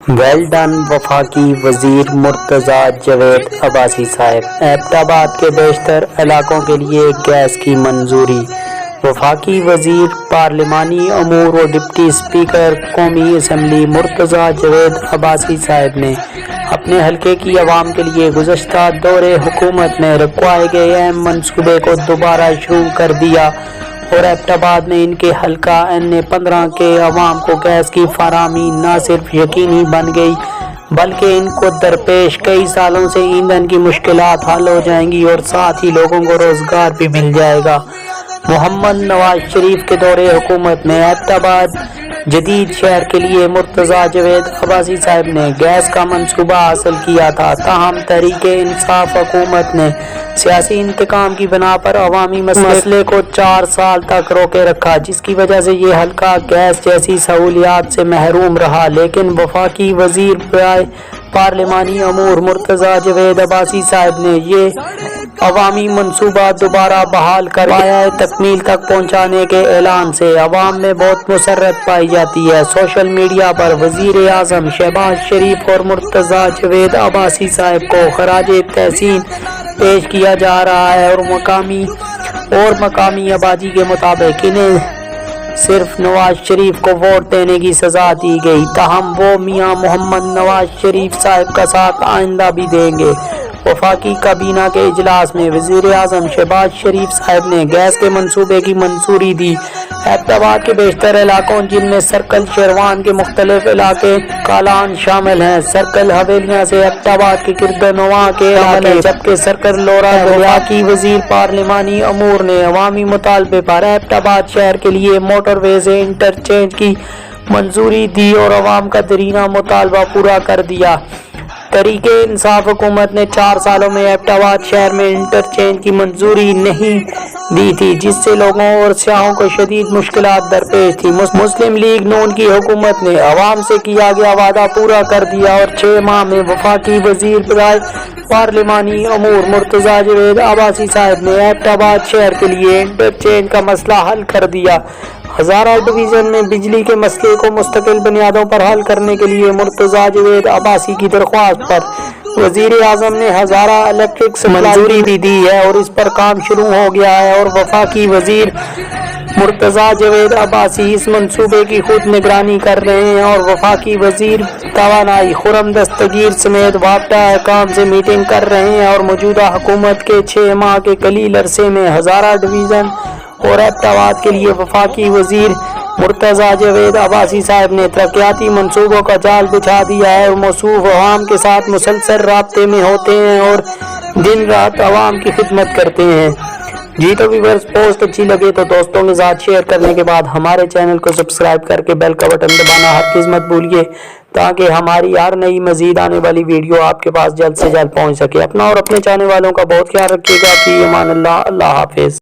Well done وفاقی وزیر مرتضیٰ جاوید عباسی صاحب۔ ایبٹ آباد کے بیشتر علاقوں کے لیے گیس کی منظوری۔ وفاقی وزیر پارلیمانی امور و ڈپٹی اسپیکر قومی اسمبلی مرتضیٰ جاوید عباسی صاحب نے اپنے حلقے کی عوام کے لیے گزشتہ دور حکومت میں رکوائے گئے اہم منصوبے کو دوبارہ شروع کر دیا اور ایبٹ آباد میں ان کے حلقہ N15 کے عوام کو گیس کی فراہمی نہ صرف یقینی بن گئی بلکہ ان کو درپیش کئی سالوں سے ایندھن کی مشکلات حل ہو جائیں گی اور ساتھ ہی لوگوں کو روزگار بھی مل جائے گا۔ محمد نواز شریف کے دور حکومت میں ایبٹ آباد جدید شہر کے لیے مرتضیٰ جاوید عباسی صاحب نے گیس کا منصوبہ حاصل کیا تھا، تاہم تحریک انصاف حکومت نے سیاسی انتقام کی بنا پر عوامی مسئلے کو 4 سال تک روکے رکھا، جس کی وجہ سے یہ حلقہ گیس جیسی سہولیات سے محروم رہا۔ لیکن وفاقی وزیر برائے پارلیمانی امور مرتضیٰ جاوید عباسی صاحب نے یہ عوامی منصوبہ دوبارہ بحال کر پایۂ تکمیل تک پہنچانے کے اعلان سے عوام میں بہت مسرت پائی جاتی ہے۔ سوشل میڈیا پر وزیر اعظم شہباز شریف اور مرتضیٰ جاوید عباسی صاحب کو خراج تحسین پیش کیا جا رہا ہے اور مقامی آبادی کے مطابق انہیں صرف نواز شریف کو ووٹ دینے کی سزا دی گئی، تاہم وہ میاں محمد نواز شریف صاحب کا ساتھ آئندہ بھی دیں گے۔ وفاقی کابینہ کے اجلاس میں وزیر اعظم شہباز شریف صاحب نے گیس کے منصوبے کی منظوری دی۔ ایبٹ آباد کے بیشتر علاقوں جن میں سرکل شیروان کے مختلف علاقے کالان شامل ہیں، سرکل حویلیاں سے ایبٹ آباد کے گردنواں کے علاقے، جبکہ سرکل لورا وفاقی وزیر پارلیمانی امور نے عوامی مطالبے پر ایبٹ آباد شہر کے لیے موٹر وے سے انٹرچینج کی منظوری دی اور عوام کا دیرینہ مطالبہ پورا کر دیا۔ تحریک انصاف حکومت نے 4 سالوں میں ایبٹ آباد شہر میں انٹرچینج کی منظوری نہیں دی تھی، جس سے لوگوں اور سیاحوں کو شدید مشکلات درپیش تھی۔ مسلم لیگ نون کی حکومت نے عوام سے کیا گیا وعدہ پورا کر دیا اور 6 ماہ میں وفاقی وزیر برائے پارلیمانی امور مرتضیٰ جاوید عباسی صاحب نے ایبٹ آباد شہر کے لیے انٹرچینج کا مسئلہ حل کر دیا۔ ہزارہ ڈویژن میں بجلی کے مسئلے کو مستقل بنیادوں پر حل کرنے کے لیے مرتضیٰ جاوید عباسی کی درخواست پر وزیر اعظم نے ہزارہ الیکٹرک سے منظوری بھی دی ہے اور اس پر کام شروع ہو گیا ہے اور وفاقی وزیر مرتضیٰ جاوید عباسی اس منصوبے کی خود نگرانی کر رہے ہیں اور وفاقی وزیر توانائی خرم دستگیر سمیت وابستہ حکام سے میٹنگ کر رہے ہیں اور موجودہ حکومت کے 6 ماہ کے قلیل عرصے میں ہزارہ ڈویژن اور ایبٹ آباد کے لیے وفاقی وزیر مرتضیٰ جاوید عباسی صاحب نے ترقیاتی منصوبوں کا جال بچھا دیا ہے اور موصوف عوام کے ساتھ مسلسل رابطے میں ہوتے ہیں اور دن رات عوام کی خدمت کرتے ہیں۔ جی تو ویورز، پوسٹ اچھی لگے تو دوستوں کے ساتھ شیئر کرنے کے بعد ہمارے چینل کو سبسکرائب کر کے بیل کا بٹن دبانا ہرگز مت بھولیے تاکہ ہماری ہر نئی مزید آنے والی ویڈیو آپ کے پاس جلد سے جلد پہنچ سکے۔ اپنا اور اپنے چاہنے والوں کا بہت خیال رکھیے گا۔ فی امان اللہ۔ اللہ حافظ۔